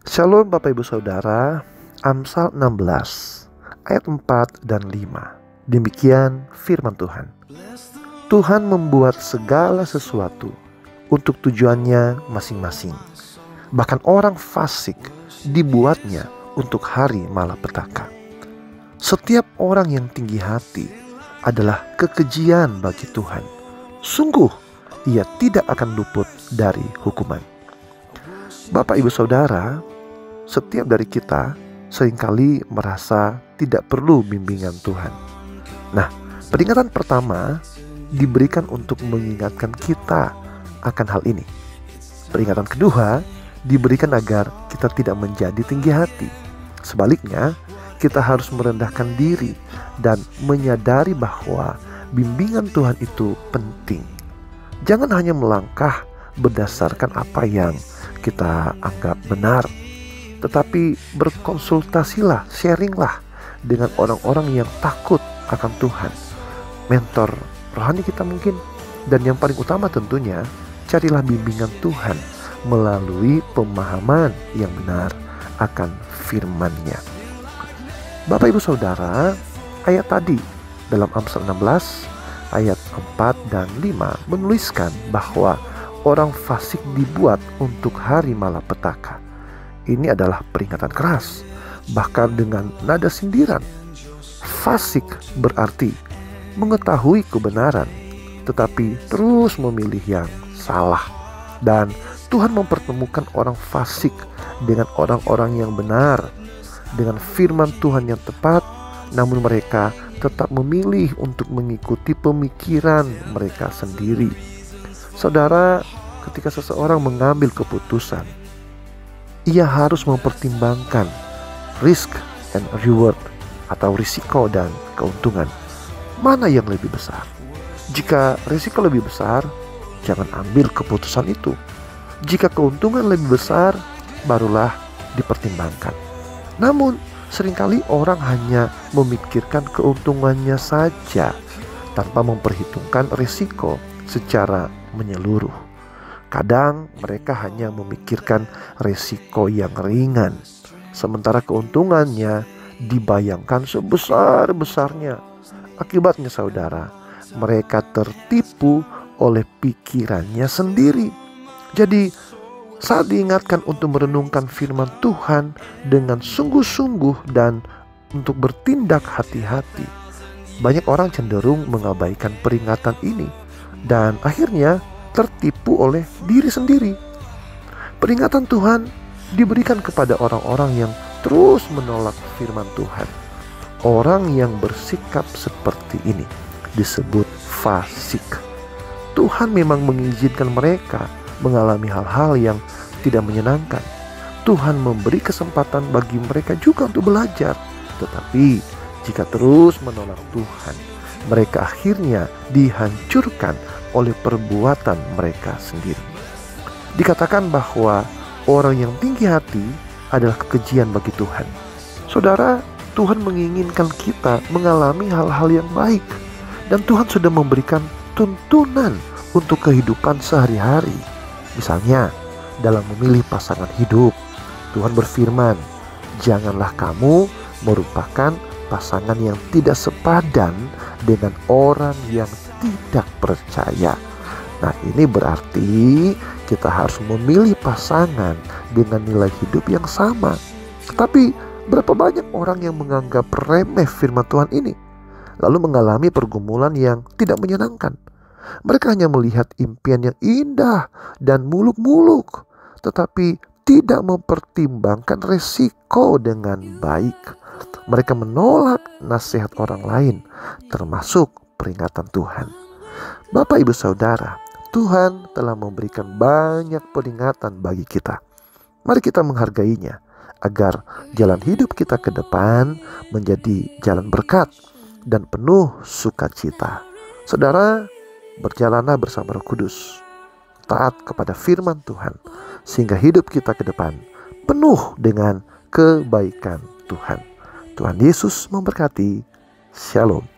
Shalom Bapak Ibu Saudara, Amsal 16 ayat 4 dan 5. Demikian firman Tuhan. Tuhan membuat segala sesuatu untuk tujuannya masing-masing. Bahkan orang fasik dibuatnya untuk hari malapetaka. Setiap orang yang tinggi hati adalah kekejian bagi Tuhan. Sungguh, ia tidak akan luput dari hukuman. Bapak Ibu Saudara, setiap dari kita seringkali merasa tidak perlu bimbingan Tuhan. Nah, peringatan pertama diberikan untuk mengingatkan kita akan hal ini. Peringatan kedua diberikan agar kita tidak menjadi tinggi hati. Sebaliknya, kita harus merendahkan diri dan menyadari bahwa bimbingan Tuhan itu penting. Jangan hanya melangkah berdasarkan apa yang kita anggap benar, tetapi berkonsultasilah, sharinglah dengan orang-orang yang takut akan Tuhan, mentor rohani kita mungkin. Dan yang paling utama tentunya, carilah bimbingan Tuhan melalui pemahaman yang benar akan firman-Nya. Bapak Ibu Saudara, ayat tadi dalam Amsal 16 ayat 4 dan 5 menuliskan bahwa orang fasik dibuat untuk hari malapetaka. Ini adalah peringatan keras, bahkan dengan nada sindiran. Fasik berarti mengetahui kebenaran, tetapi terus memilih yang salah. Dan Tuhan mempertemukan orang fasik dengan orang-orang yang benar, dengan firman Tuhan yang tepat, namun mereka tetap memilih untuk mengikuti pemikiran mereka sendiri. Saudara, ketika seseorang mengambil keputusan, ia harus mempertimbangkan risk and reward atau risiko dan keuntungan. Mana yang lebih besar? Jika risiko lebih besar, jangan ambil keputusan itu. Jika keuntungan lebih besar, barulah dipertimbangkan. Namun, seringkali orang hanya memikirkan keuntungannya saja tanpa memperhitungkan risiko secara menyeluruh. Kadang mereka hanya memikirkan risiko yang ringan, sementara keuntungannya dibayangkan sebesar-besarnya. Akibatnya saudara, mereka tertipu oleh pikirannya sendiri. Jadi saat diingatkan untuk merenungkan firman Tuhan dengan sungguh-sungguh dan untuk bertindak hati-hati, banyak orang cenderung mengabaikan peringatan ini dan akhirnya tertipu oleh diri sendiri. Peringatan Tuhan diberikan kepada orang-orang yang terus menolak firman Tuhan. Orang yang bersikap seperti ini disebut fasik. Tuhan memang mengizinkan mereka mengalami hal-hal yang tidak menyenangkan. Tuhan memberi kesempatan bagi mereka juga untuk belajar. Tetapi jika terus menolak Tuhan, mereka akhirnya dihancurkan oleh perbuatan mereka sendiri. Dikatakan bahwa orang yang tinggi hati adalah kekejian bagi Tuhan. Saudara, Tuhan menginginkan kita mengalami hal-hal yang baik, dan Tuhan sudah memberikan tuntunan untuk kehidupan sehari-hari. Misalnya, dalam memilih pasangan hidup, Tuhan berfirman, "Janganlah kamu merupakan pasangan yang tidak sepadan dengan orang yang tidak percaya." Nah, ini berarti kita harus memilih pasangan dengan nilai hidup yang sama. Tetapi berapa banyak orang yang menganggap remeh firman Tuhan ini, lalu mengalami pergumulan yang tidak menyenangkan. Mereka hanya melihat impian yang indah dan muluk-muluk, tetapi tidak mempertimbangkan resiko dengan baik. Mereka menolak nasihat orang lain, termasuk peringatan Tuhan. Bapak Ibu Saudara, Tuhan telah memberikan banyak peringatan bagi kita. Mari kita menghargainya, agar jalan hidup kita ke depan menjadi jalan berkat dan penuh sukacita. Saudara, berjalanlah bersama Roh Kudus, taat kepada firman Tuhan, sehingga hidup kita ke depan penuh dengan kebaikan Tuhan. Tuhan Yesus memberkati. Shalom.